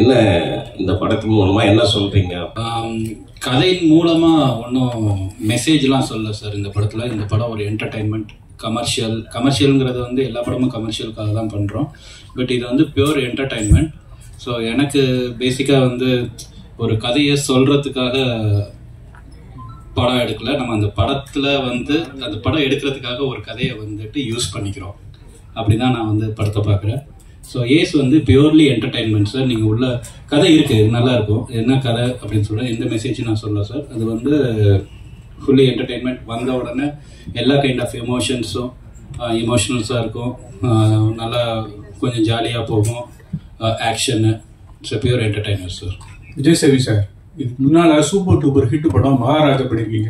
என்ன இந்த படத்தின் மூலமா என்ன சொல்றீங்க? கதையின் மூலமா ஒன்றும் மெசேஜ்லாம் சொல்ல சார். இந்த படம் ஒரு என்டர்டைன்மெண்ட், கமர்ஷியல்ங்கிறது வந்து எல்லா படமும் கமர்ஷியலுக்காக தான் பண்ணுறோம். பட் இது வந்து பியூர் என்டர்டைன்மெண்ட். ஸோ எனக்கு பேசிக்காக வந்து ஒரு கதையை சொல்கிறதுக்காக படம் எடுக்கல. நம்ம அந்த படத்தில் வந்து அந்த படம் எடுக்கிறதுக்காக ஒரு கதையை வந்துட்டு யூஸ் பண்ணிக்கிறோம். அப்படி தான் நான் வந்து படத்தை பார்க்குறேன். ஸோ ஏஸ் வந்து பியூர்லி என்டர்டைன்மெண்ட் சார். நீங்கள் உள்ள கதை இருக்குது, நல்லா இருக்கும். என்ன கதை அப்படின்னு சொல்கிறேன், எந்த மெசேஜ் நான் சொல்ல சார். அது வந்து ஃபுல்லி என்டர்டைன்மெண்ட். வந்த உடனே எல்லா கைண்ட் ஆஃப் எமோஷனல்ஸாக இருக்கும். நல்லா கொஞ்சம் ஜாலியாக போகும். Action. So pure entertainment sir. Vijay Sevi sir, இதுக்கு முன்னால சூப்பர் டூப்பர் ஹிட் படம் மகாராஜா பண்ணிருக்கீங்க.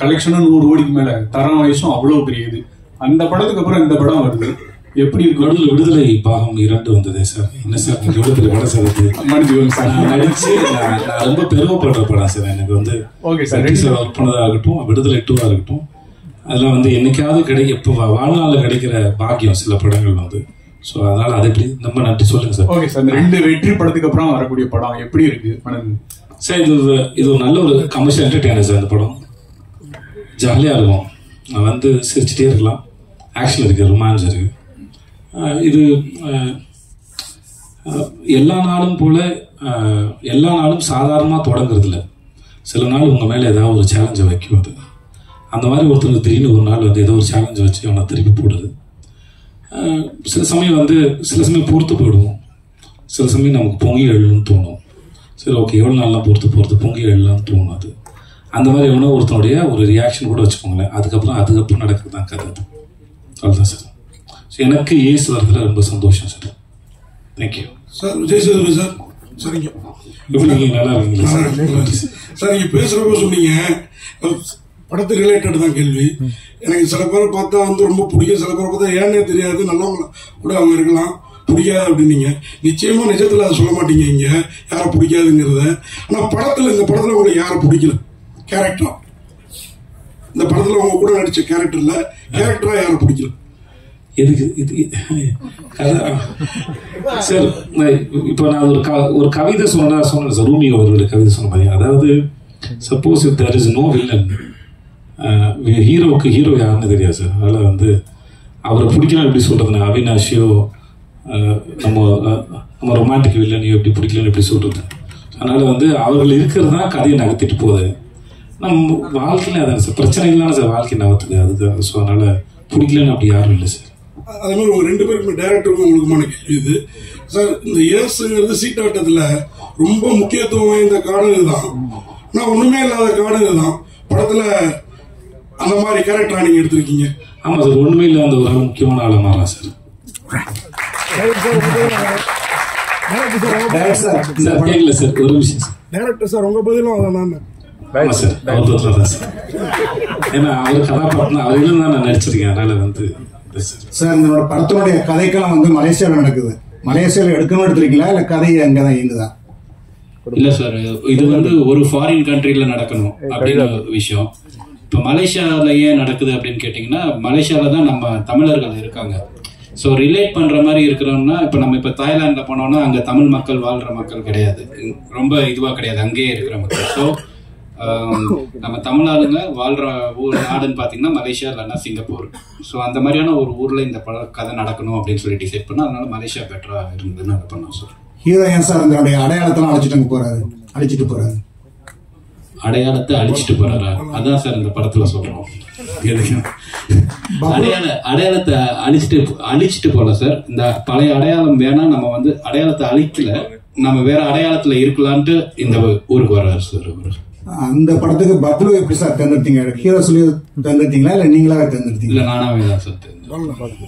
கலெக்ஷனும் 100 கோடிக்கு மேல, தரம் வயசும் அவ்வளவு பெரியது. அந்த படத்துக்கு அப்புறம் இந்த படம் வருது, எப்படி இருக்கு? விடுதலை பாகம் 2 வந்தது சார். என்ன சார் விடுதலை படம் சார்? நான் ரொம்ப பெருமைப்படுற படம் சார். எனக்கு வந்து ஓகே சார், ஒர்க் பண்ணதா இருக்கட்டும், விடுதலை 2 இருக்கட்டும், அதெல்லாம் வந்து என்னைக்காவது இப்போ வாழ்நாளில் கிடைக்கிற பாக்கியம் சில படங்கள் வந்து. ஸோ அதனால அதை எப்படி ரொம்ப நன்றி சொல்லுங்க சார். ஓகே சார், இந்த 2 வெற்றி படத்துக்கு அப்புறம் வரக்கூடிய படம் எப்படி இருக்கு சார்? இது ஒரு நல்ல ஒரு கமர்ஷியல் என்டர்டெய்னர் சார். இந்த படம் ஜாலியாக இருக்கும், வந்து சிரிச்சுட்டே இருக்கலாம். ஆக்ஷன் இருக்குது, ரொமான்ஸ் இருக்குது. இது எல்லா நாளும் போல எல்லா நாளும் சாதாரணமாக தொடங்குறது இல்லை. சில நாள் உங்கள் மேலே ஏதாவது ஒரு சேலஞ்சை வைக்கும். அது அந்த மாதிரி ஒருத்தருக்கு திடீர்னு ஒரு நாள் வந்து ஏதோ ஒரு சேலஞ்சை வச்சு அவனை திருப்பி போடுது. சில சமயம் பொறுத்து போயிடுவோம். சில சமயம் நமக்கு பொங்கி எழுன்னு தோணும். சரி ஓகே, எவ்வளோ நாள்லாம் பொறுத்து பொங்கி எழுலான்னு தோணும். அது அந்த மாதிரி எவ்வளோ ஒருத்தனுடைய ஒரு ரியாக்ஷன் கூட வச்சுக்கோங்களேன். அதுக்கப்புறம் நடக்கிறது தான் கதை. அது அவ்வளோதான் சார். ஸோ எனக்கு ஏசு வரதுல ரொம்ப சந்தோஷம் sir. Thank you sir. Vijay Sethupathi sir, சரிங்க. எப்படி நீங்கள் நல்லா இருக்கீங்களா சார்? சார், நீங்கள் பேசுகிறப்ப சொன்னீங்க படத்து ரிலேட்டட் தான் கேள்வி. எனக்கு சில பேரை பார்த்தா வந்து ரொம்ப பிடிக்கும், சில பேரை பார்த்தா ஏன்னே தெரியாது, நல்லவங்க கூட அவங்க இருக்கலாம், பிடிக்காது அப்படின்னீங்க. நிச்சயமா நிஜத்தில் அதை சொல்ல மாட்டீங்க இங்க யாரை பிடிக்காதுங்கிறத. ஆனால் இந்த படத்தில் உங்களுக்கு யாரை பிடிக்கல கேரக்டரா? இந்த படத்தில் உங்க கூட நடிச்ச கேரக்டர்ல கேரக்டரா யாரை பிடிக்கல? எதுக்கு இது சார்? இப்போ நான் ஒரு கவிதை சொன்னேன் சார். ரூமியோ அவர்களுடைய கவிதை சொன்ன மாதிரி, அதாவது suppose if there is no villain, ஹீரோவுக்கு ஹீரோ யாருன்னு தெரியாது சார். அதனால் வந்து அவரை பிடிக்கலாம் எப்படி சொல்கிறதுனா, அவினாஷியோ நம்ம ரொமான்டிக் வில்லனையோ எப்படி பிடிக்கலன்னு எப்படி சொல்கிறது. அதனால் வந்து அவர்கள் இருக்கிறது தான் கதையை நகர்த்திட்டு போகுது. நம்ம வாழ்க்கையில் அதான் சார் பிரச்சனைகளான சார் வாழ்க்கை நகர்த்துது. அதுக்கு ஸோ அதனால் பிடிக்கலன்னு அப்படி யாரும் இல்லை சார். அதே மாதிரி உங்க 2 பேருக்குமே டைரக்டருக்கும் உங்களுக்குமான கேள்வி இது சார். இந்த ஏசுங்கிறது சீட்டாட்டத்தில் ரொம்ப முக்கியத்துவம் வாய்ந்த காடுகள் தான். நான் ஒன்றுமே இல்லாத காடுகள் தான் படத்தில் அந்த மாதிரி கேரக்டரா நீங்க எடுத்திருக்கீங்க. ஆமா சார், ஒண்ணுமே இல்ல அந்த ஒரு முக்கியமான ஆளா மாறலாம் சார். கேட்கல சார், ஒரு விஷயம் சார். டைரக்டர் சார், உங்க பதிலும் அதான் சார். அவர் தான் சார். ஏன்னா அவர் கதாபாத்திரம் அவர்களும் தான் நான் நடிச்சிருக்கேன். அதனால வந்து சார், இந்த படத்தினுடைய கதைக்கெல்லாம் வந்து மலேசியாவில் நடக்குது. மலேசியாவில் எடுக்கணும் எடுத்துருக்கீங்களா இல்ல கதை அங்கதான் இயங்குதா? இல்ல சார், இது வந்து ஒரு ஃபாரின் கண்ட்ரில நடக்கணும் அப்படின்னு விஷயம். இப்போ மலேசியாவில் ஏன் நடக்குது அப்படின்னு கேட்டிங்கன்னா, மலேசியாவில் தான் நம்ம தமிழர்கள் இருக்காங்க. ஸோ ரிலேட் பண்ணுற மாதிரி இருக்கிறோம்னா, இப்போ தாய்லாண்டில் போனோம்னா அங்கே தமிழ் மக்கள் வாழ்கிற மக்கள் கிடையாது, ரொம்ப இதுவாக கிடையாது, அங்கேயே இருக்கிற மக்கள். ஸோ நம்ம தமிழ் ஆளுங்க வாழ்கிற நாடுன்னு பார்த்தீங்கன்னா மலேசியா இல்லைன்னா சிங்கப்பூர். ஸோ அந்த மாதிரியான ஒரு ஊரில் இந்த கதை நடக்கணும் அப்படின்னு சொல்லி டிசைட் பண்ணோம். அதனால மலேசியா பெட்டராக இருந்ததுன்னு அதை பண்ணோம் சார். ஹீரோ ஏன் சார் அதனுடைய அடையாளத்தெல்லாம் அழிச்சிட்டு போறாரு? அடையாளத்தை அழிச்சிட்டு போறாரா? அதான் சார் இந்த படத்துல சொல்றோம். அடையாளத்தை அழிச்சிட்டு போல சார். இந்த பழைய அடையாளம் வேணா, நம்ம வந்து அடையாளத்தை அழிக்கல, நம்ம வேற அடையாளத்துல இருக்கலான்ட்டு இந்த ஊருக்கு வர்றாரு சார். அந்த படத்துக்கு பப்ளு எப்படி சார் தேர்ந்தெடுத்தீங்க? ஹீரோ சொல்லி தேர்ந்தெடுத்தீங்களா இல்ல நீங்களாவே தேர்ந்தெடுத்தீங்க? இல்ல, நானாவே தான் சார் தேர்ந்தெடுத்தேன்.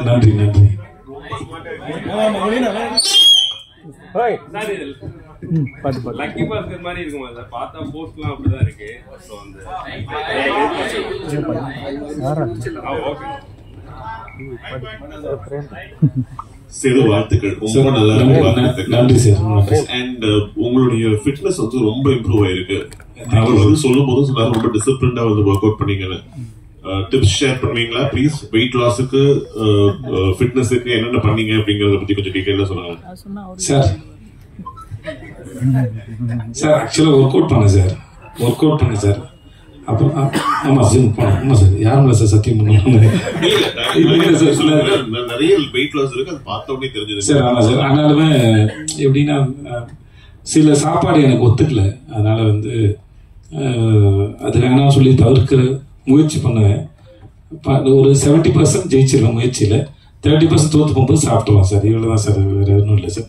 நன்றி நன்றி. லக்கி பாஸ்கர் மாதிரி இருக்குமா சார்? பார்த்தா போஸ்ட்லாம் அப்படிதான் இருக்கு. சேது, வாழ்த்துக்கள். ரொம்ப நல்லா இருக்கு. அண்ட் உங்களுடைய ஃபிட்னஸ் வந்து ரொம்ப இம்ப்ரூவ் ஆயிருக்கு. அவர் வந்து சொல்லும் போது சொன்னாரு ரொம்ப டிசிப்ளின்டா வந்து ஒர்க் அவுட் பண்ணீங்கன்னு. டிப்ஸ் ஷேர் பண்ணுவீங்களா ப்ளீஸ்? வெயிட் லாஸுக்கு ஃபிட்னஸுக்கு என்னென்ன பண்ணீங்க அப்படிங்கறத பத்தி கொஞ்சம் டீடைலா சொல்லுங்க சார். சார் ஆக்சுவலாக ஒர்க் அவுட் பண்ணேன் சார். அப்புறம் ஆமா ஜிம் போனோம். ஆமா சார், யாரும் இல்லை சார், சத்தியம் பண்ணுவாங்க நிறைய வெயிட் லாஸ் இருக்கு, அது பார்த்த உடனே தெரிஞ்சது சார். ஆமா சார், ஆனாலுமே எப்படின்னா சில சாப்பாடு எனக்கு ஒத்துக்கல, அதனால வந்து அது வேணாம் சொல்லி தவிர்க்கிற முயற்சி பண்ணுவேன். ஒரு 70% ஜெயிச்சிருவேன் முயற்சியில், 30% தோற்று போகும்போது சாப்பிட்டுருவோம் சார். இவ்வளோதான் சார், வேற ஒன்றும் இல்லை சார்.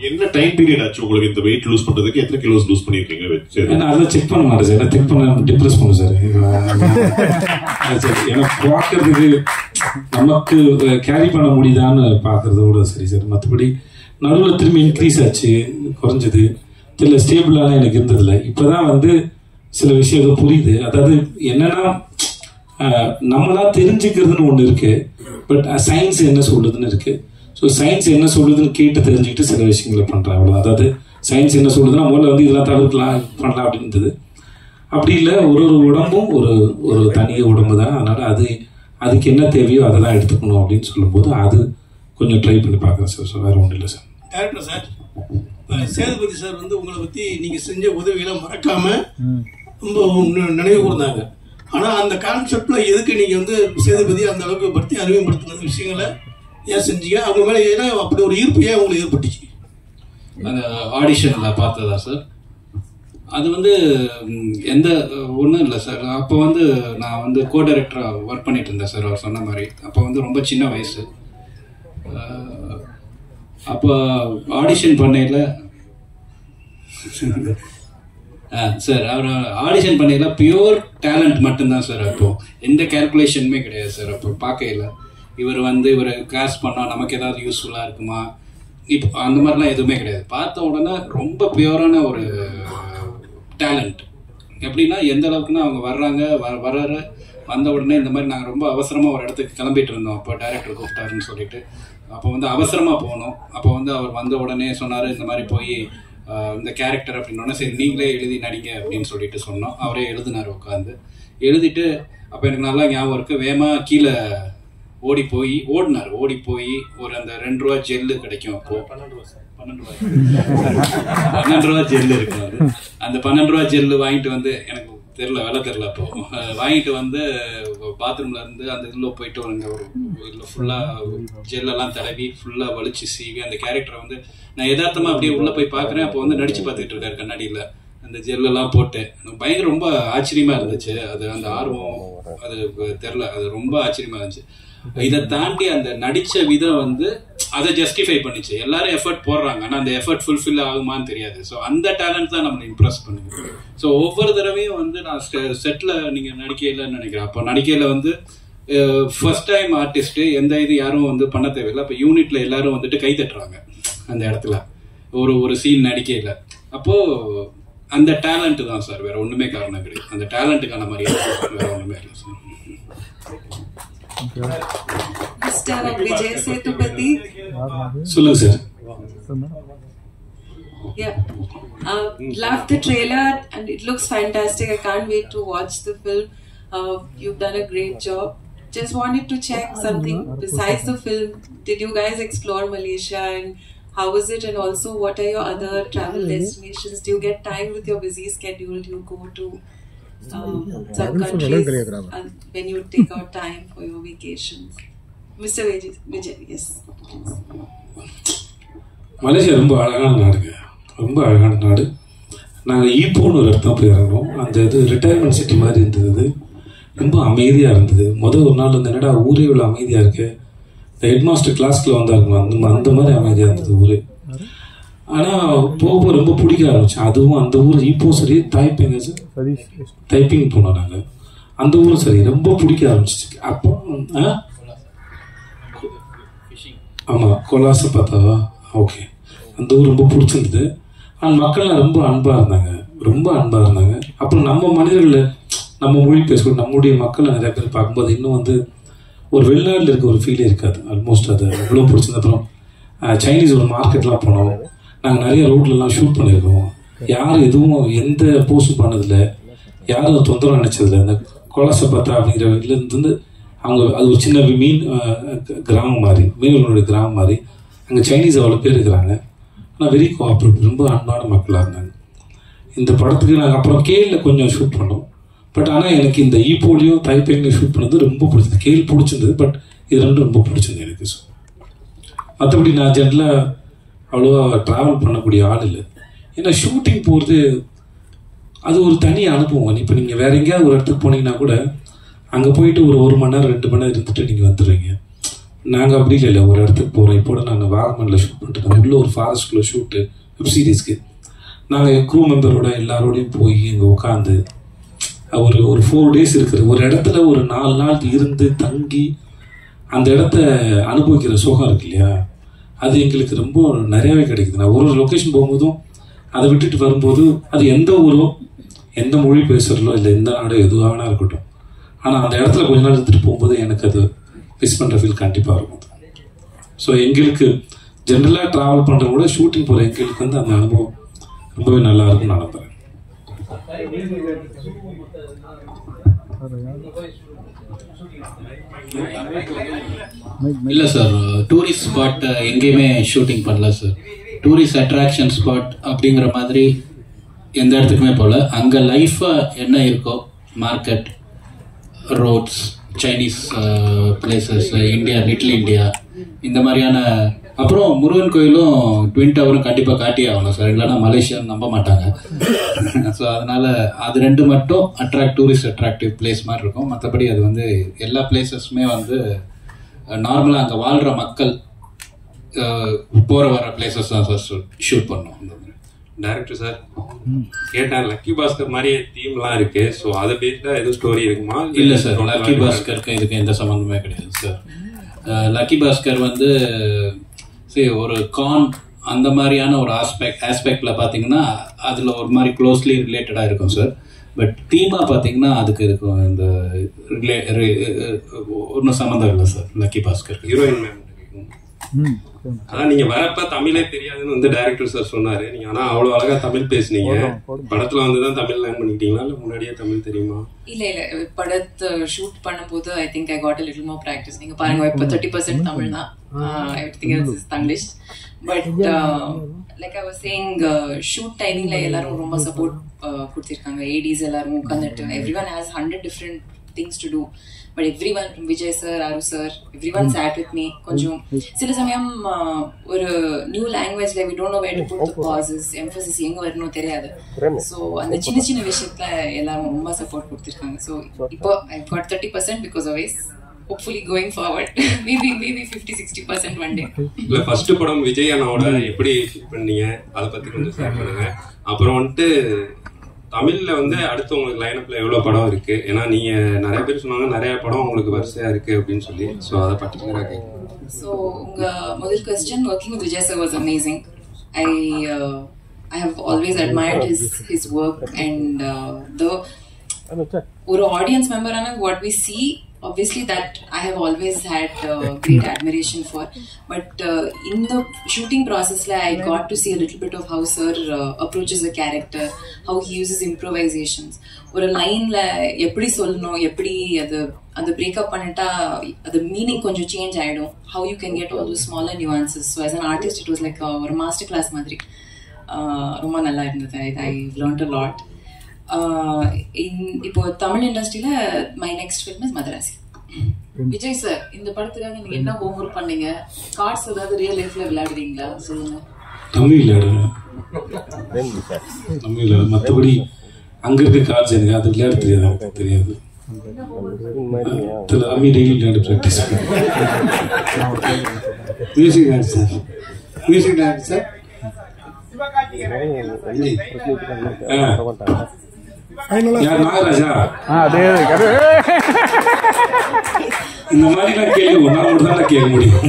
என்ன டைம் பீரியட் ஆச்சு உங்களுக்கு இந்த வெயிட் லூஸ் பண்றதுக்கு? எத்தனை கிலோஸ் லூஸ் பண்ணிருக்கீங்க? ஏன்னா அதெல்லாம் செக் பண்ண மாட்டேன் சார், செக் பண்ண டிப்ரெஸ் பண்ணும் சார். எனக்கு பார்க்கறதுக்கு நமக்கு கேரி பண்ண முடியுதான்னு பார்க்கறதோட சரி சார். மற்றபடி நடுவில் திரும்பி இன்க்ரீஸ் ஆச்சு, குறைஞ்சது தெரியல, ஸ்டேபிளான எனக்கு இருந்ததில்லை. இப்போதான் வந்து சில விஷயம் புரியுது. அதாவது என்னன்னா நம்மளா தெரிஞ்சுக்கிறதுன்னு ஒன்று இருக்கு, பட் சயின்ஸ் என்ன சொல்லுதுன்னு இருக்கு. ஸோ சயின்ஸ் என்ன சொல்லுதுன்னு கேட்டு தெரிஞ்சுக்கிட்டு சில விஷயங்களை பண்ணுறேன், அவ்வளோ. அதாவது சயின்ஸ் என்ன சொல்லுதுன்னா முதல்ல வந்து இதெல்லாம் தவிர்க்கலாம், பண்ணலாம் அப்படின்றது. அப்படி இல்லை, ஒரு உடம்பும் ஒரு தனி உடம்பு தான். அதனால் அதுக்கு என்ன தேவையோ அதெல்லாம் எடுத்துக்கணும் அப்படின்னு சொல்லும்போது அது கொஞ்சம் ட்ரை பண்ணி பார்க்குறேன் சார். ஸோ வேறு ஒன்றும் இல்லை sir. Director sir, Sethupathi sir வந்து உங்களை பற்றி நீங்கள் செஞ்ச உதவிகளை மறக்காமல் ரொம்ப நினைவு கூர்ந்தாங்க. ஆனால் அந்த கான்செப்டில் எதுக்கு நீங்கள் வந்து சேதுபதி அந்த அளவுக்கு பற்றி அறிமுகப்படுத்தின விஷயங்களை ஏன் செஞ்சீங்க? அவங்க மேலே ஏன்னா அப்படி ஒரு ஈர்ப்பு ஏன் உங்களுக்கு ஏற்பட்டுச்சு? அந்த ஆடிஷனில் பார்த்ததா சார்? அது வந்து எந்த ஒன்றும் இல்லை சார். அப்போ வந்து நான் வந்து கோ டைரக்டராக ஒர்க் பண்ணிட்டு இருந்தேன் சார், அவர் சொன்ன மாதிரி. அப்போ வந்து ரொம்ப சின்ன வயசு. அப்போ ஆடிஷன் பண்ணையில் சார், அவர் ஆடிஷன் பண்ணையில் பியூர் டேலண்ட் மட்டும்தான் சார். அப்போது எந்த கேல்குலேஷனுமே கிடையாது சார். அப்போ பார்க்கையில் இவர் கிளாஸ் பண்ணால் நமக்கு ஏதாவது யூஸ்ஃபுல்லாக இருக்குமா, இப்போ அந்த மாதிரிலாம் எதுவுமே கிடையாது. பார்த்த உடனே ரொம்ப பியூரான ஒரு டேலண்ட். எப்படின்னா எந்த அளவுக்குன்னா அவங்க வந்த உடனே இந்த மாதிரி நாங்கள் ரொம்ப அவசரமாக ஒரு இடத்துக்கு கிளம்பிட்டு இருந்தோம். அப்போ டைரக்டர் கூப்பிட்டாருன்னு சொல்லிட்டு அப்போ வந்து அவசரமாக போனோம். அப்போ வந்து அவர் வந்த உடனே சொன்னார், இந்த மாதிரி போய் இந்த கேரக்டர் அப்படின்னோடனே சரி நீங்களே எழுதி நடிங்க அப்படின்னு சொல்லிட்டு சொன்னோம். அவரே எழுதினார் உட்காந்து. எழுதிட்டு அப்போ எனக்கு நல்லா ஞாபகம் இருக்குது, வேகமாக கீழே ஓடி போய் ஒரு அந்த 2 ரூபா ஜெல்லு கிடைக்கும். அப்போ 12 ரூபா ஜெல்லு இருக்கும். அந்த 12 ரூபா ஜெல்லு வாங்கிட்டு வந்து, எனக்கு தெரியல, வேலை தெரியல, அப்போ வாங்கிட்டு வந்து பாத்ரூம்ல இருந்து அந்த இதில் போயிட்டு ஒரு இதில் ஃபுல்லாக ஜெல்லெல்லாம் தடவி ஃபுல்லாக வலிச்சு சீவி அந்த கேரக்டரை வந்து நான் யதார்த்தமாக அப்படியே உள்ளே போய் பார்க்குறேன். அப்போ வந்து நடிச்சு பார்த்துக்கிட்டு இருக்காரு கண்ணாடியில் அந்த ஜெல்லெல்லாம் போட்டு. பயங்கர ரொம்ப ஆச்சரியமா இருந்துச்சு. அது அந்த ஆர்வம் அது தெரியல, அது ரொம்ப ஆச்சரியமா இருந்துச்சு. இதை தாண்டி அந்த நடிச்ச விதம் வந்து அதை ஜஸ்டிஃபை பண்ணிச்சு. எல்லாரும் எஃபர்ட் போடுறாங்க, ஆனால் அந்த எஃபர்ட் ஃபுல்ஃபில் ஆகுமான்னு தெரியாது. ஸோ அந்த டேலண்ட் தான் நம்மளை இம்ப்ரெஸ் பண்ணுது. ஸோ ஒவ்வொரு தடவையும் வந்து நான் செட்டில் நீங்கள் நடிக்கையிலன்னு நினைக்கிறேன். அப்போ நடிக்கையில் வந்து ஃபர்ஸ்ட் டைம் ஆர்டிஸ்ட்டு எந்த இது யாரும் வந்து பண்ண தேவையில்லை. அப்போ யூனிட்ல எல்லாரும் வந்துட்டு கை தட்டுறாங்க அந்த இடத்துல ஒரு சீன் நடிக்கையில். அப்போது அந்த டேலண்ட் தான் சார், வேற ஒன்றுமே காரணம் கிடையாது. அந்த டேலண்ட்டுக்கான மரியாதை வேற ஒன்றுமே இல்லை சார். Mr. Vijay Sethupathi. சொல்லுங்க sir. Yeah, love the trailer and it looks fantastic. I can't wait to watch the film. You've done a great job. Just wanted to check something besides the film. Did you guys explore Malaysia and how was it? And also, what are your other travel destinations? Do you get time with your busy schedule? Do you go to some countries when you take out time for your vacations? Mr. Vijay, yes. Malaysia ரொம்ப அழகான நாடுங்க, ரொம்ப அழகான நாடு. நாங்கள் ஈப்போன்னு ஒரு இடத்துல போய் இறங்குறோம். அந்த இது ரிட்டையர்மெண்ட் சிட்டி மாதிரி இருந்தது, ரொம்ப அமைதியாக இருந்தது. ஒரு நாள் வந்து என்னடா ஊரே இவ்வளோ அமைதியாக இருக்கு, இந்த ஹெட் மாஸ்டர் கிளாஸ்க்குள்ள வந்தாருங்க, அந்த மாதிரி அமைதியாக இருந்தது ஊர். ஆனால் போக ரொம்ப பிடிக்க ஆரம்பிச்சேன். அதுவும் அந்த ஊர் ஈப்போ சரி, தைப்பிங் போனோம் நாங்கள். அந்த ஊரும் சரி ரொம்ப பிடிக்க ஆரம்பிச்சிச்சு. அப்போ ஆமாம் கொலாசை பார்த்தாவா, ஓகே, அந்த ஊர் ரொம்ப பிடிச்சிருந்தது. ஆனால் மக்கள்லாம் ரொம்ப அன்பாக இருந்தாங்க. அப்புறம் நம்ம மனிதர்கள் நம்ம மொழி பேசக்கூடிய நம்முடைய மக்கள் நிறைய பேர் பார்க்கும்போது இன்னும் வந்து ஒரு வெளிநாட்டில் இருக்க ஒரு ஃபீலே இருக்காது. ஆல்மோஸ்ட் அது அவ்வளோ பிடிச்சிருந்த. அப்புறம் சைனீஸ் ஒரு மார்க்கெட்லாம் போனோம். நாங்கள் நிறைய ரோட்லலாம் ஷூட் பண்ணியிருக்கோம். யாரும் எதுவும் எந்த போஸ்டும் பண்ணதில்லை, யாரும் தொந்தரவு நினைச்சதில்லை. அந்த கொலசபத்தா அப்படிங்கிற இதுலேருந்து அவங்க அது ஒரு சின்ன மீன் கிராமம் மாதிரி, மீனவர்களுடைய கிராமம் மாதிரி. அங்கே சைனீஸ் அவ்வளோ பேர் இருக்கிறாங்க. ஆனால் வெரி கோஆப்ரேட்டிவ், ரொம்ப அன்பான மக்களாக இருந்தாங்க. இந்த படத்துக்கு நாங்கள் அப்புறம் கேலில் கொஞ்சம் ஷூட் பண்ணோம். பட் ஆனால் எனக்கு இந்த ஈப்போலையும் தைப்பேங்லையும் ஷூட் பண்ணது ரொம்ப பிடிச்சது. கேள் பிடிச்சிருந்தது, பட் இது ரெண்டும் ரொம்ப பிடிச்சிருந்தது எனக்கு. ஸோ மற்றபடி நான் ஜென்ரலாக அவ்வளோவா ட்ராவல் பண்ணக்கூடிய ஆள் இல்லை. ஏன்னா ஷூட்டிங் போகிறது அது ஒரு தனி அனுபவம். இப்போ நீங்கள் வேற எங்கேயாவது ஒரு இடத்துக்கு போனீங்கன்னா கூட அங்கே போயிட்டு ஒரு 1 மணி நேரம் 2 மணி நேரம் இருந்துட்டு நீங்கள் வந்துடுவீங்க. நாங்கள் அப்படி இல்லை. ஒரு இடத்துக்கு போகிறோம். இப்போ நாங்கள் வாகமனில் ஷூட் பண்ணிட்டு உள்ள ஒரு ஃபாரஸ்ட்குள்ளே ஷூட்டு வெப் சீரிஸ்க்கு நாங்கள் க்ரூ மெம்பரோட எல்லாரோடையும் போய் இங்கே உட்காந்து ஒரு 4 டேஸ் இருக்கிற ஒரு இடத்துல ஒரு 4 நாள் இருந்து தங்கி அந்த இடத்த அனுபவிக்கிற சுகம் இருக்கு இல்லையா, அது எங்களுக்கு ரொம்ப நிறையாவே கிடைக்குது. நான் ஒரு லொக்கேஷன் போகும்போதும் அதை விட்டுட்டு வரும்போது அது எந்த ஊரோ எந்த மொழி பேசுகிறதோ இல்லை எந்த நாடோ எதுவாகனா இருக்கட்டும், ஆனால் அந்த இடத்துல கொஞ்ச நாள் எடுத்துகிட்டு போகும்போது எனக்கு அது மிஸ் பண்ணுற ஃபீல் கண்டிப்பாக இருக்கும். ஸோ எங்களுக்கு ஜென்ரலாக ட்ராவல் பண்ணுற கூட ஷூட்டிங் போகிற எங்களுக்கு வந்து அந்த அனுபவம் ரொம்பவே நல்லா இருக்கும்னு நான் நம்புறேன். இல்லை சார், டூரிஸ்ட் ஸ்பாட் எங்கேயுமே ஷூட்டிங் பண்ணல சார். டூரிஸ்ட் அட்ராக்ஷன் ஸ்பாட் அப்படிங்கிற மாதிரி எந்த இடத்துக்குமே போகல. அங்கே லைஃபாக என்ன இருக்கோ, market, roads, Chinese places, India, little India, இந்த மாதிரியான. அப்புறம் முருகன் கோயிலும் ட்வின் டவரும் கண்டிப்பாக காட்டி ஆகணும் சார், இல்லைன்னா மலேசியான்னு நம்ப மாட்டாங்க. ஸோ அதனால அது 2 மட்டும் டூரிஸ்ட் அட்ராக்டிவ் பிளேஸ் மாதிரி இருக்கும். மற்றபடி அது வந்து எல்லா பிளேசஸுமே வந்து நார்மலாக அங்கே வாழ்கிற மக்கள் போகிற வர பிளேசஸ் தான் சார் ஷூட் பண்ணோம். அந்த மாதிரி டைரக்டர் சார் கேட்டேன், லக்கி பாஸ்கர் மாதிரியே தீம்லாம் இருக்கு. ஸோ அதை பேஸ்டாக எதுவும் ஸ்டோரி இருக்குமா? இல்லை சார், லக்கி பாஸ்கருக்கு இதுக்கு எந்த சம்மந்தமே கிடையாது சார். லக்கி பாஸ்கர் வந்து சரி ஒரு கான் அந்த மாதிரியான ஒரு ஆஸ்பெக்ட்ல பார்த்தீங்கன்னா அதில் ஒரு மாதிரி க்ளோஸ்லி ரிலேட்டடாக இருக்கும் சார். பட் தீமாக பார்த்தீங்கன்னா அதுக்கு இருக்கும் இந்த ஒன்றும் சம்மந்தம் இல்லை sir lucky Bhaskar. Heroine ma'am அதான் நீங்க வரப்ப தமிழே தெரியாதுன்னு வந்து டைரக்டர் சார் சொன்னாரு. நீங்க ஆனா அவ்வளவு அழகா தமிழ் பேசுனீங்க. படத்துல வந்துதான் தமிழ் லேர்ன் பண்ணிக்கிட்டீங்களா இல்ல முன்னாடியே தமிழ் தெரியுமா? இல்ல படத்தை ஷூட் பண்ணும்போது I think I got a little more practice. நீங்க பாருங்க இப்ப 30% தமிழ் தான், everything else is English. But like I was saying shoot டைமிங்ல எல்லாரும் ரொம்ப சப்போர்ட் கொடுத்திருக்காங்க. ஏடிஸ் எல்லாரும் உட்காந்துட்டு everyone has 100 different things to do. But everyone from Vijay sir, Aru sir, everyone sat with me. கொஞ்சம் சில சமயம் ஒரு நியூ லாங்குவேஜ்ல we don't know where to put the pauses, emphasis எங்க வரணும் தெரியாது. So அந்த சின்ன சின்ன விஷயத்துல எல்லாரும் ரொம்ப சப்போர்ட் கொடுத்திருக்காங்க. So இப்போ I got 30% because of this. Hopefully going forward maybe 50-60% one day. இல்ல ஃபர்ஸ்ட் படம் விஜய் அண்ணாவோட எப்படி ஃபீல் பண்ணீங்க அத பத்தி கொஞ்சம் ஷேர் பண்ணுங்க. அப்புறம் வந்து தமிழ்ல வந்து அடுத்து உங்களுக்கு லைனப்ல எவ்வளவு படம் இருக்கு? ஏன்னா நீங்க நிறைய பேர் சொன்னாங்க நிறைய படம் உங்களுக்கு வரிசையா இருக்கு அப்படின்னு சொல்லி. சோ அத பர்టిక్యులரா கேக்குறேன். So உங்க முதல் question, working with Vijay sir was amazing. I have always admired his work and the ஒரு audience member ana what we see obviously that I have always had great admiration for, but in the shooting process I got to see a little bit of how sir approaches a character, how he uses improvisations. ஒரு லைன்ல எப்படி சொல்லணும், எப்படி அது breakup பண்ணிட்டா அது meaning கொஞ்சம் change ஆயிடும், how you can get all those smaller nuances. So as an artist it was like ஒரு மாஸ்டர் கிளாஸ் மாதிரி. ரொம்ப நல்லா இருந்தது. I learned a lot. இப்போ தமிழ் இண்டஸ்ட்ரியில my next film is Madrasi. Vijay sir, இந்த படத்துக்காக நீங்க என்ன ஹோம்வொர்க் பண்ணீங்க? கார்ட்ஸ் ஏதாவது ரியல் லைஃப்ல விளையாடுவீங்களா சொல்லுங்க. தமிழ் மற்றபடி அங்க இருக்க கார்ட்ஸ் எனக்கு அது விளையாட தெரியாது. ரம்மி டெய்லி விளையாட practice. Music dance sir Nagaraja இந்த மாதிரிலாம் கேள்வி ஒன்னா மட்டும் தான் கேட்க முடியும்.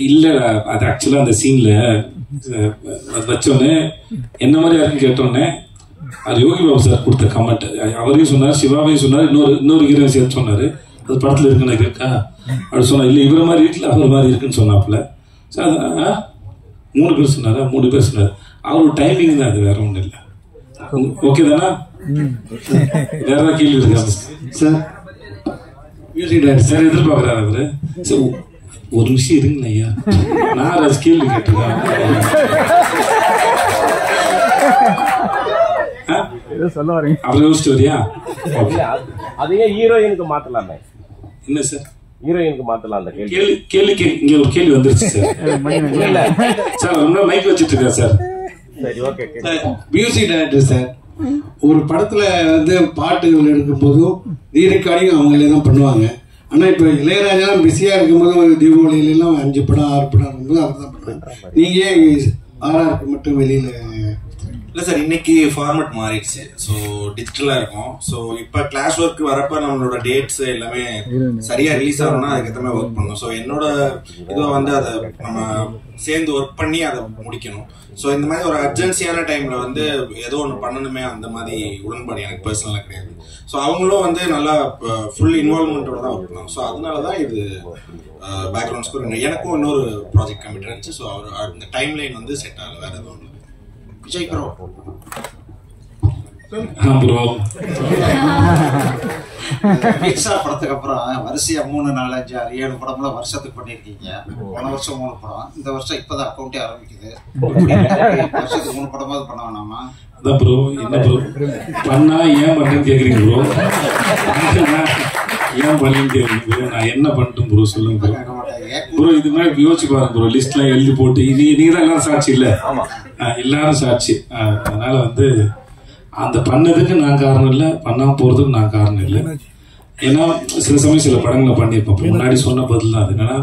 இல்ல அது ஆக்சுவலா அந்த சீன்ல வச்சோன்னே என்ன மாதிரி யாருன்னு கேட்டோன்னே அது யோகி பாபு சார் கொடுத்த கமெண்ட். அவரையும் சொன்னார், சிவாவையும் சொன்னார், இன்னொரு ஹீரோயின் சேர்த்து சொன்னாரு. அது படத்துல இருக்குன்னு இருக்கா அப்படி சொன்னா. இல்ல இவர மாதிரி இருக்குல்ல அவர் மாதிரி இருக்குன்னு சொன்னாப்புல. 3 பேர் சொன்னாரா? 3 பேர் சொன்னாரு. அவரோட டைமிங் தான் அது, வேற ஒன்றும் இல்லை. ஓகே தானா? வேற ஏதாவது கேள்வி இருக்கா சார்? மியூசிக் டைரக்டர் சார் எதிர்பார்க்குறாரு அவரு. சார் ஒரு விஷயம் இருங்களேன் ஐயா, நான் அது கேள்வி கேட்டிருக்கேன். அவர் யோசிச்சு வரியா? அதையே ஹீரோயினுக்கு மாத்தலாமே. என்ன சார் ஹீரோயினுக்கு மாத்தலாம் அந்த கேள்வி இங்க ஒரு கேள்வி வந்துருச்சு சார். சார் ரொம்ப மைக் வச்சுட்டு இருக்கேன் சார். சரி ஓகே. மியூசிக் டைரக்டர் சார், ஒரு படத்துல வந்து பாட்டுகள் எடுக்கும் போதும் ரீரெக்கார்டிங் அவங்களே தான் பண்ணுவாங்க. ஆனா இப்ப இளையராஜா பிஸியா இருக்கும்போது தீபாவளியில எல்லாம் 5 படம் 6 படம் இருக்கும்போது அவர் தான் பண்ணுவாங்க. நீங்க ஏன் RRக்கு மட்டும் வெளியில? இல்லை சார், இன்னைக்கு ஃபார்மேட் மாறிடுச்சு. ஸோ டிஜிட்டலாக இருக்கும். ஸோ இப்போ கிளாஸ் ஒர்க் வரப்ப நம்மளோட டேட்ஸ் எல்லாமே சரியாக ரிலீஸ் ஆகணும்னா அதுக்கேற்ற மாதிரி ஒர்க் பண்ணணும். ஸோ என்னோட இதுவை வந்து அதை நம்ம சேர்ந்து ஒர்க் பண்ணி அதை முடிக்கணும். ஸோ இந்த மாதிரி ஒரு அர்ஜென்சியான டைம்ல வந்து ஏதோ ஒன்று பண்ணணுமே, அந்த மாதிரி உடன்பாடு எனக்கு பர்சனலாக கிடையாது. ஸோ அவங்களும் வந்து நல்லா ஃபுல் இன்வால்மெண்ட்டோட தான் ஒர்க் பண்ணுவாங்க. ஸோ அதனால தான் இது பேக்ரவுண்ட் ஸ்கோர் எனக்கும் இன்னொரு ப்ராஜெக்ட் கமிட் இருந்துச்சு. ஸோ அவர் அந்த டைம் லைன் வந்து செட் ஆகல, வேற எதுவும் இல்லை. விஜய் ப்ரோ பீட்சா படத்துக்கு அப்புறம் வரிசையா 3, 4, 5, 6, 7 படம்லாம் வருஷத்துக்கு பண்ணிருக்கீங்க. போன வருஷம் 3 படம், இந்த வருஷம் இப்பதான் அக்கௌண்டே ஆரம்பிக்குது. வருஷத்துக்கு 3 படமாவது பண்ண வேணாமா? அதான் ப்ரோ, என்ன ப்ரோ பண்ணா ஏன் பண்ணேன்னு கேக்குறீங்க ப்ரோ? ஏன் பண்ணேன்னு கேக்குறீங்க ப்ரோ? நான் என்ன பண்ணிட்டேன் ப்ரோ சொல்லுங்க ப்ரோ. ப்ரோ இது மாதிரி யோசிச்சு பாருங்க ப்ரோ, லிஸ்ட்லாம் எழுதி போட்டு நீங்க தான் எல்லாரும் சாட்சி இல்ல, எல்லாரும் சாட்சி. அதனால வந்து அந்த பண்ணதுக்கு நான் காரணம் இல்லை, பண்ணாம போறதுக்கு நான் காரணம் இல்லை. ஏன்னா சில சமயம் சில படங்களை பண்ணியிருப்போம். முன்னாடி சொன்ன பதில் தான் அது. என்னன்னா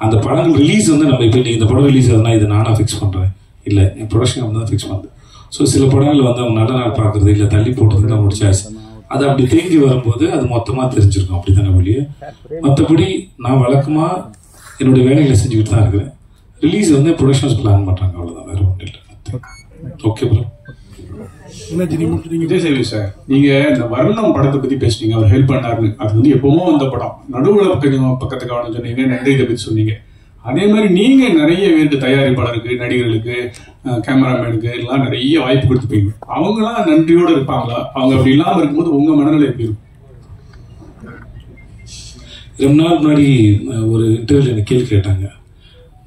அந்த படங்கள் ரிலீஸ் வந்து நம்ம இப்போ இந்த படம் ரிலீஸ் ஆகுதுன்னா இதை நானா ஃபிக்ஸ் பண்றேன், இல்லை என் ப்ரொடக்ஷன் கம்பெனி தான் ஃபிக்ஸ் பண்ணுது. ஸோ சில படங்கள் வந்து அவங்க நல்ல நாள் பார்க்கறது இல்லை, தள்ளி போட்டதுக்கு தான் முடிச்சாச்சு. அது அப்படி தெரிஞ்சு வரும்போது அது மொத்தமா தெரிஞ்சிருக்கும், அப்படித்தானே ஒழிய. மற்றபடி நான் வழக்கமா என்னுடைய வேலைகளை செஞ்சுக்கிட்டு தான் இருக்கிறேன். ரிலீஸ் வந்து ப்ரொடக்ஷன்ஸ் பிளான் பண்றாங்க, அவ்வளவுதான், வேற ஒன்றும் இல்லை. Okay bro. Vijay Sevi sir, நீங்க இந்த வர்ணம் படத்தை பத்தி பேசுனீங்க, அவர் ஹெல்ப் பண்ணாருன்னு. அது வந்து எப்பவும் அந்த படம் நடுவுல பக்கத்துக்கு கவனம் சொன்னீங்க, நன்றி இதை பத்தி சொன்னீங்க. அதே மாதிரி நீங்க நிறைய பேருக்கு, தயாரிப்பாளருக்கு, நடிகர்களுக்கு, கேமராமேனுக்கு எல்லாம் நிறைய வாய்ப்பு கொடுத்துப்பீங்க. அவங்களாம் நன்றியோட இருப்பாங்களா? அவங்க அப்படி இல்லாம இருக்கும்போது உங்க மனநிலை எப்படி இருக்கும்? ரொம்ப நாள் முன்னாடி ஒரு இன்டர்வியூல எனக்கு கேள்வி கேட்டாங்க,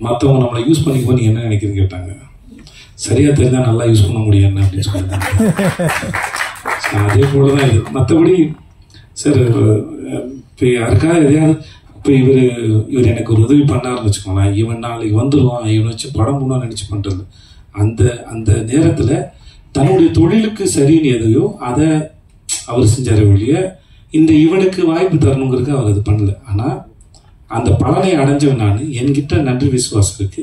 மற்றவங்க நம்மளை யூஸ் பண்ணிக்கும்போது நீங்க என்ன நினைக்கிறீங்க கேட்டாங்க. சரியா தெரிஞ்சா நல்லா யூஸ் பண்ண முடியும் என்ன அப்படின்னு சொல்லிட்டாங்க. அதே போலதான் இது. மற்றபடி சார் இப்போ யாருக்காவது எதையாவது இப்போ இவர் எனக்கு ஒரு உதவி பண்ணாருன்னு வச்சுக்கோங்களேன், இவன் நாளைக்கு வந்துடுவான், இவனை வச்சு படம் பண்ணான்னு நினைச்சு பண்றது. அந்த நேரத்துல தன்னுடைய தொழிலுக்கு சரின்னு எதையோ அதை அவர் செஞ்சார ஒழிய இந்த இவனுக்கு வாய்ப்பு தரணுங்கிறதுக்கு அவர் அது பண்ணல. ஆனா அந்த பலனை அடைஞ்சவன் நான், என்கிட்ட நன்றி விசுவாசம் இருக்கு.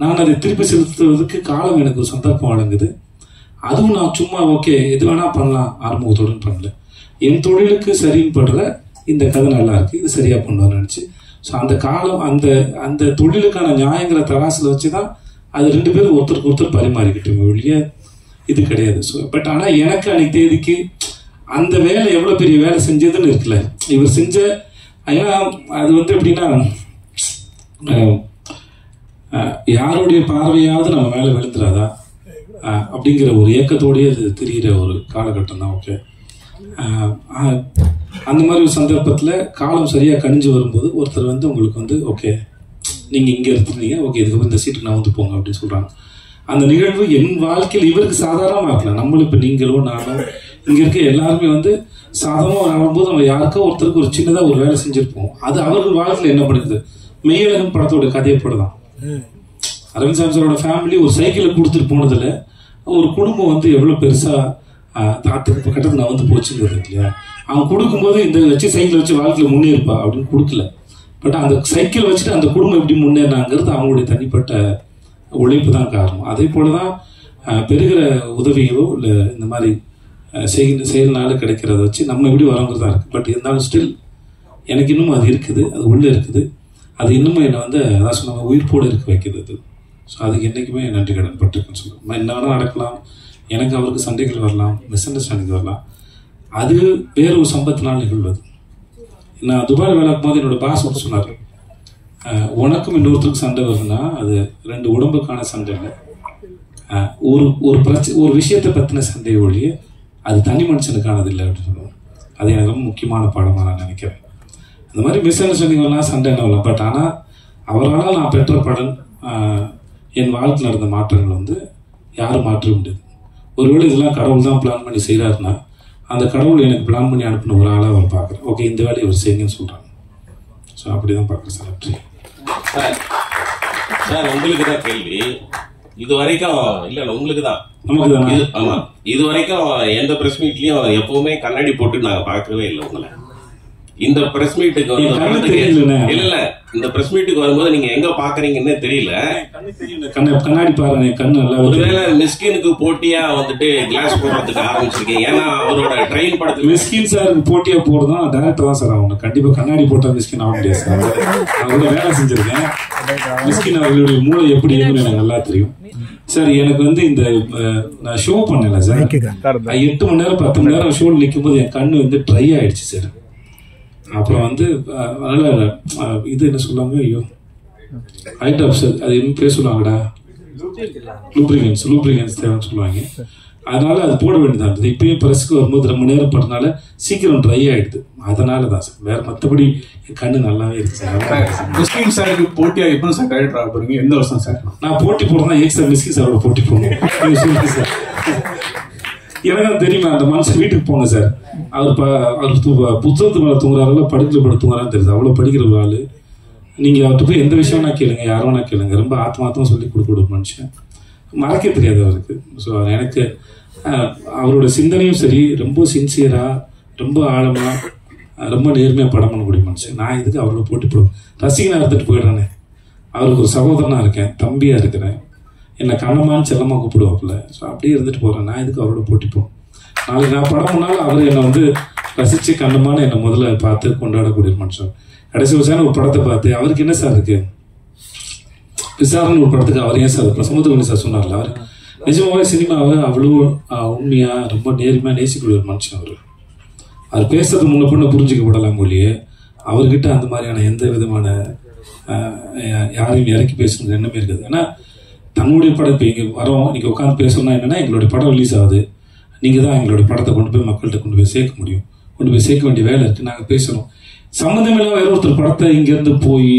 நான் அதை திருப்பி செலுத்துவதற்கு காலம் எனக்கு ஒரு சந்தர்ப்பம் வழங்குது. அதுவும் நான் சும்மா ஓகே எது வேணா பண்ணலாம் ஆரம்பத்துடன் பண்ணல. என் தொழிலுக்கு சரின்னு படுற இந்த கதை நல்லா இருக்கு, இது சரியா பண்ணுவான்னு நினைச்சு. ஸோ அந்த காலம் அந்த தொழிலுக்கான நியாயங்கிற தராசில் வச்சுதான் அது 2 பேரும் ஒருத்தருக்கு ஒருத்தர் பரிமாறிக்கிட்டோம் ஒழிய இது கிடையாது. ஸோ பட் ஆனா எனக்கு அன்னைக்கு தேதிக்கு அந்த வேலை எவ்வளவு பெரிய வேலை செஞ்சதுன்னு இருக்குல்ல, இவர் செஞ்ச. ஏன்னா அது வந்து எப்படின்னா யாருடைய பார்வையாவது நம்ம மேல விழுந்துடாதா அப்படிங்கிற ஒரு ஏக்கத்தோடய அது தெரிகிற ஒரு காலகட்டம் தான். ஓகே, அந்த மாதிரி ஒரு சந்தர்ப்பத்தில் காலம் சரியா கணிஞ்சு வரும்போது ஒருத்தர் வந்து உங்களுக்கு வந்து ஓகே நீங்க இங்க இருந்தீங்க, ஓகே இதுக்கு இந்த சீட்டுக்கு நான் வந்து போங்க அப்படின்னு சொல்றாங்க. அந்த நிகழ்வு என் வாழ்க்கையில் இவருக்கு சாதாரணமா இருக்கலாம். நம்மளும் இப்ப நீங்களோ நானும் இங்க இருக்க எல்லாருமே வந்து சாதமா வரும்போது நம்ம யாருக்கோ ஒருத்தருக்கு ஒரு சின்னதா ஒரு வேலை செஞ்சிருப்போம். அது அவர்கள் வாழ்க்கையில் என்ன பண்ணுது, மெய்யழகன் படத்தோட கதையை போடலாம். அரவிந்த் சாமி சாரோட ஃபேமிலி ஒரு சைக்கிளை கொடுத்துட்டு போனதுல ஒரு குடும்பம் வந்து எவ்வளவு பெருசா கட்டத்தில் நான் வந்து போச்சுங்கிறது இல்லையா. அவன் கொடுக்கும்போது இந்த வச்சு சைக்கிள் வச்சு வாழ்க்கையில முன்னேறுப்பா அப்படின்னு கொடுக்கல. பட் அந்த சைக்கிள் வச்சுட்டு அந்த குடும்பம் எப்படி முன்னேறினாங்கிறது அவங்களுடைய தனிப்பட்ட உழைப்பு தான் காரணம். அதே போலதான் பெறுகிற உதவியோ இல்லை இந்த மாதிரி செயல்னால கிடைக்கிறத வச்சு நம்ம எப்படி வரோங்கிறதா இருக்கு. பட் இருந்தாலும் ஸ்டில் எனக்கு இன்னும் அது இருக்குது, அது உள்ள இருக்குது. அது இன்னமும் என்னை வந்து அதான் சொன்ன உயிர்ப்போடு இருக்க வைக்கிறது. ஸோ அதுக்கு என்றைக்குமே நன்றி கடன் பட்டிருக்குன்னு சொல்லுவேன். என்ன வேணால் நடக்கலாம், எனக்கு அவருக்கு சண்டைகள் வரலாம், மிஸ் அண்டர்ஸ்டாண்டிங் வரலாம். அது வேற ஒரு சம்பத்தினால் நிகழ்வது. நான் துபாய் வேலை போது என்னோட பாஸ் வந்து சொன்னார், உனக்கும் இன்னொருத்தருக்கு சண்டை வருதுன்னா அது 2 உடம்புக்கான சண்டை இல்லை, ஒரு விஷயத்தை பற்றின சண்டையை ஒழிய அது தனி மனுஷனுக்கானது இல்லை அப்படின்னு சொல்லுவாங்க. அது எனக்கு ரொம்ப முக்கியமான பாடமாக நான் நினைக்கிறேன். இந்த மாதிரி மிஸ் அண்டர்ஸ்டாண்டிங் வரலாம், சண்டை என்ன வரலாம். பட் ஆனால் அவரால் நான் பெற்ற பலன், என் வாழ்க்கையில் நடந்த மாற்றங்கள் வந்து யாரும் மாற்ற முடியாது. ஒருவேளை இதெல்லாம் கடவுள் தான் பிளான் பண்ணி செய்கிறாருன்னா அந்த கடவுள் எனக்கு பிளான் பண்ணி அனுப்பின ஒரு ஆளாக அவர் பார்க்குறேன். ஓகே, இந்த வேலையை அவர் செய்யுங்கன்னு சொல்கிறாங்க. ஸோ அப்படி தான் பார்க்குறேன் சார். நன்றி சார். உங்களுக்கு தான் கேள்வி. இது வரைக்கும் இல்ல உங்களுக்கு தான். ஆமா, இது வரைக்கும் எந்த பிரஸ் மீட்லயும் எப்பவுமே கண்ணாடி போட்டு நாங்க பார்க்கவே இல்லை உங்களை. இந்த பிரஸ் மீட்டுக்கு இல்ல இந்த பிரஸ் மீட்டுக்கு வரும்போது நீங்க எங்க பாக்குறீங்கன்னு தெரியல. கண்ணாடி பாருங்க, கண்ணு நல்லா. ஒருவேளை மிஸ்கினுக்கு போட்டியா வந்துட்டு கிளாஸ் போடுறதுக்கு ஆரம்பிச்சிருக்கீங்க. ஏன்னா அவரோட ட்ரெயின் படத்துக்கு மிஸ்கின் சார் போட்டியா போடுறதும் டேரக்டர் தான் சார். அவங்க கண்டிப்பா கண்ணாடி போட்டா மிஸ்கின் ஆக முடியாது சார். அவரோட வேலை செஞ்சிருக்கேன். மிஸ்கின் அவர்களுடைய மூளை எப்படி இருக்குன்னு எனக்கு நல்லா தெரியும் சார். எனக்கு வந்து இந்த நான் ஷோ பண்ணல சார். 8 மணி நேரம் 10 மணி நேரம் ஷோவில் நிற்கும் போது என் கண்ணு வந்து ட்ரை ஆயிடுச்சு சார். அப்புறம் வந்து அதனால இது என்ன சொல்லுவாங்க, ஐயோ ஐட்டம் சார், அது என்ன பேர் சொல்லுவாங்கடா, லூப்ரிகன்ஸ் தேவைன்னு சொல்லுவாங்க. அதனால அது போட வேண்டியதாக இருந்தது. இப்பயும் பிரஸ்க்கு வரும்போது ரொம்ப நேரம் படுறதுனால சீக்கிரம் ட்ரை ஆயிடுது. அதனால தான் சார், வேற மற்றபடி கண்ணு நல்லாவே இருக்கு சார். மிஸ்கின் சாருக்கு போட்டியா எப்போ சார் டைரக்டர் ஆக போறீங்க? எந்த வருஷம் சார்? நான் போட்டி போடுறேன் ஏன் சார் மிஸ்கின் சாரோட போட்டி போடணும் சொல்லுங்க சார். எனக்கு தெரியுமா, அந்த மனுஷன் வீட்டுக்கு போங்க சார். அவர் புத்தகத்து மேலே தூங்குறாருல, படுக்கையில் படுத்து தூங்குறான்னு தெரியுது. அவ்வளோ படிக்கிற ஒரு ஆள். நீங்கள் அவர்கிட்ட போய் எந்த விஷயம்னா கேளுங்க, யாரோனா கேளுங்க. ரொம்ப ஆத்மாத்தமாக சொல்லி கொடுக்க ஒரு மனுஷன், மறக்க தெரியாது அவருக்கு. ஸோ எனக்கு அவரோட சிந்தனையும் சரி, ரொம்ப சின்சியராக, ரொம்ப ஆழமாக, ரொம்ப நேர்மையாக படம் பண்ணக்கூடிய மனுஷன். நான் இதுக்கு அவரோட போட்டி போடுவேன். ரசிகனாக இருந்துட்டு போயிடுறானே, அவருக்கு ஒரு சகோதரனாக இருக்கேன், தம்பியாக இருக்கிறேன், என்னை கண்ணமான்னு செல்லமாக கூப்பிடுவாப்புல. ஸோ அப்படியே இருந்துட்டு போகிறேன். நான் இதுக்கு அவரோட போட்டி போவேன். நாளைக்கு நான் படம் பண்ணாலும் அவர் என்னை வந்து ரசித்து கண்ணமான என்னை முதல்ல பார்த்து கொண்டாடக்கூடிய மனுஷன். கடைசி வருஷம் ஒரு படத்தை பார்த்து அவருக்கு என்ன சார் இருக்கு, விசாரணை ஒரு படத்துக்கு அவர் ஏன் சார் சமுத்திரகுணி சார் சொன்னார்ல, அவர் நிஜமாவே சினிமாவை அவ்வளோ உண்மையாக ரொம்ப நேர்மையாக நேசிக்கூடிய ஒரு மனுஷன். அவர் பேசுறது முன்ன பொண்ணு புரிஞ்சுக்கப்படலாம் மொழியே. அவர்கிட்ட அந்த மாதிரியான எந்த விதமான யாரையும் இறக்கி பேசணுங்கிற எண்ணமே இருக்காது. ஏன்னா தன்னுடைய படம் இப்போ இங்கே வரோம், நீங்கள் உட்காந்து பேசணும்னா என்னென்னா, எங்களுடைய படம் ரிலீஸ் ஆகுது, நீங்கள் தான் எங்களுடைய படத்தை கொண்டு போய் மக்கள்கிட்ட கொண்டு போய் சேர்க்க முடியும். கொண்டு போய் சேர்க்க வேண்டிய வேலை இருக்குது. நாங்கள் பேசணும். சம்மந்தமில்லாம் வேற ஒருத்தர் படத்தை இங்கேருந்து போய்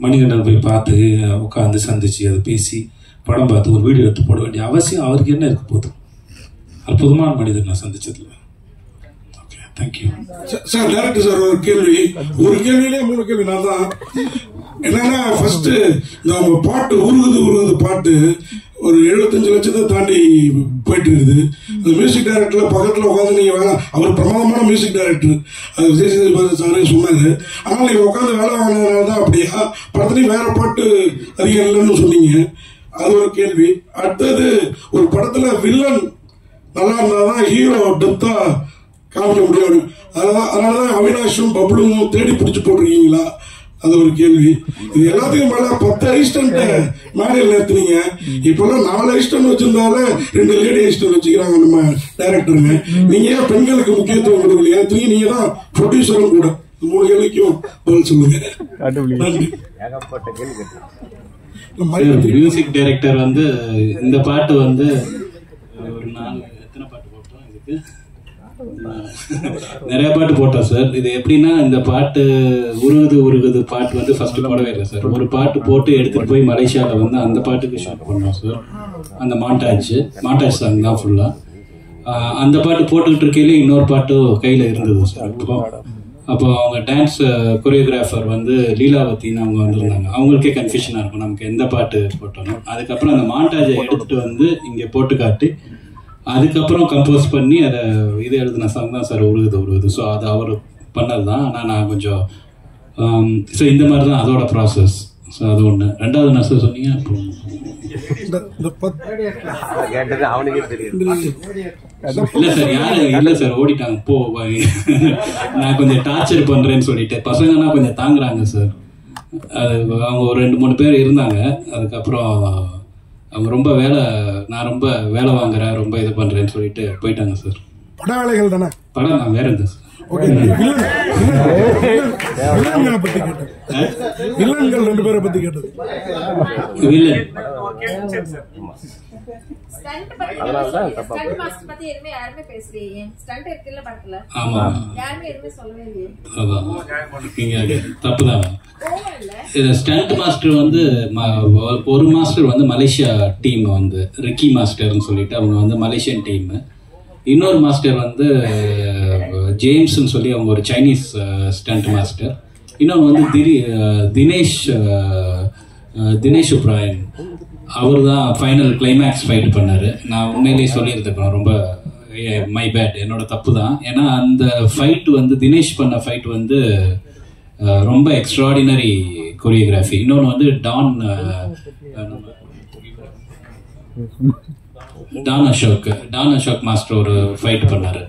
மணிகண்டன் போய் பார்த்து உட்காந்து சந்திச்சு அதை பேசி படம் பார்த்து ஒரு வீடியோ எடுத்து போட வேண்டிய அவசியம் அவருக்கு என்ன இருக்க போதும். அற்புதமான மனிதர் நான் சந்திச்சதுல. Okay, thank you sir. Director sir, ஒரு கேள்வியிலே 3 கேள்வி நான் தான். என்னன்னா, ஃபர்ஸ்ட் இந்த அவங்க பாட்டு உருகுது பாட்டு ஒரு 75 லட்சத்தை தாண்டி போயிட்டு இருக்குது. அந்த மியூசிக் டைரக்டர்ல பக்கத்துல உட்காந்து நீங்க வேலை, அவர் பிரமாதமான மியூசிக் டைரக்டர், அது விஜய் சேதுபதி சாரே சொன்னாரு. ஆனால் நீங்க உட்காந்து வேலை வாங்கினதுனால தான் அப்படியா, படத்துலயும் வேற பாட்டு அதிகம் இல்லைன்னு சொன்னீங்க. அது ஒரு கேள்வி. அடுத்தது, ஒரு படத்துல வில்லன் நல்லா இருந்தாதான் ஹீரோ டெப்தா காமிக்க முடியும். அதனாலதான் அவினாஷும் பப்ளும் தேடி பிடிச்சி போட்டிருக்கீங்களா? அது ஒரு கேள்வி. இது எல்லாத்தையும் மேல 10 அசிஸ்டன்ட் மேடையில் நிறுத்தினீங்க. இப்பெல்லாம் 4 அசிஸ்டன்ட் வச்சிருந்தாலே 2 லேடி அசிஸ்டன்ட் வச்சுக்கிறாங்க நம்ம டைரக்டருங்க. நீங்க ஏன் பெண்களுக்கு முக்கியத்துவம் கொடுக்கலையா? நீங்க தான் ப்ரொடியூசரும் கூட. 3 கேள்விக்கும் பதில் சொல்லுங்க. மியூசிக் டைரக்டர் வந்து இந்த பாட்டு வந்து ஒரு 4 எத்தனை பாட்டு போட்டோம், இதுக்கு நிறைய பாட்டு போட்டோம் சார். இது எப்படின்னா, இந்த பாட்டு உருகுது பாட்டு வந்து ஃபர்ஸ்ட் போடவே இல்லை சார். ஒரு பாட்டு போட்டு எடுத்துட்டு போய் மலேசியாவில் வந்து அந்த பாட்டுக்கு ஷூட் பண்ணோம் சார். அந்த மாண்டாஜ் சாங் தான் ஃபுல்லா. அந்த பாட்டு போட்டுக்கிட்டு இருக்கையில இன்னொரு பாட்டு கையில இருந்தது சார். அப்போ அவங்க டான்ஸ் கொரியோகிராஃபர் வந்து லீலாவத்தின்னு அவங்க வந்திருந்தாங்க. அவங்களுக்கே கன்ஃபியூஷனாக இருக்கும் நமக்கு எந்த பாட்டு போட்டோம். அதுக்கப்புறம் அந்த மாண்டாஜை எடுத்துட்டு வந்து இங்கே போட்டு காட்டி அதுக்கப்புறம் கம்போஸ் பண்ணி அதை இது எழுதின சாங் தான் சார் உருகுது. ஸோ அது அவர் பண்ணது தான். ஆனால் நான் கொஞ்சம் ஸோ இந்த மாதிரி தான் அதோட ப்ராசஸ். ஸோ அது ஒன்று. ரெண்டாவது நான் சார் சொன்னீங்க, இல்லை சார் யாரு இல்லை சார் ஓடிட்டாங்க. நான் கொஞ்சம் டார்ச்சர் பண்றேன்னு சொல்லிட்டு பசங்கன்னா கொஞ்சம் தாங்குறாங்க சார். அது அவங்க ஒரு 2-3 பேர் இருந்தாங்க. அதுக்கப்புறம் அவங்க ரொம்ப நான் ரொம்ப வேலை வாங்குறேன், ரொம்ப இது பண்றேன்னு சொல்லிட்டு போயிட்டாங்க சார். பட வேலைகள் தானே? படம் நான் வேற இருந்தேன் சார். ஓகே, வில்லன்களை பத்தி கேட்டது, வில்லன்கள் 2 பேரை பத்தி கேட்டது. ஸ்டண்ட் மாஸ்டர் வந்து ஒரு மாஸ்டர் வந்து மலேசியா டீம் வந்து ரிக்கி மாஸ்டர்னு சொல்லிட்டு அவங்க வந்து மலேசியன் டீம். இன்னொரு மாஸ்டர் வந்து ஜேம்ஸ்ன்னு சொல்லி அவங்க ஒரு சைனீஸ் ஸ்டண்ட் மாஸ்டர். இன்னொன்று வந்து தினேஷ் உப்ராயன், அவர் தான் ஃபைனல் கிளைமேக்ஸ் ஃபைட் பண்ணார். நான் உண்மையிலேயே சொல்லியிருந்தேன், ரொம்ப மை பேட், என்னோட தப்பு தான். ஏன்னா அந்த ஃபைட் வந்து தினேஷ் பண்ண ஃபைட் வந்து ரொம்ப எக்ஸ்ட்ராடினரி கொரியோகிராஃபி. இன்னொன்று வந்து டான் அசோக் மாஸ்டர் ஒரு ஃபைட் பண்ணார்.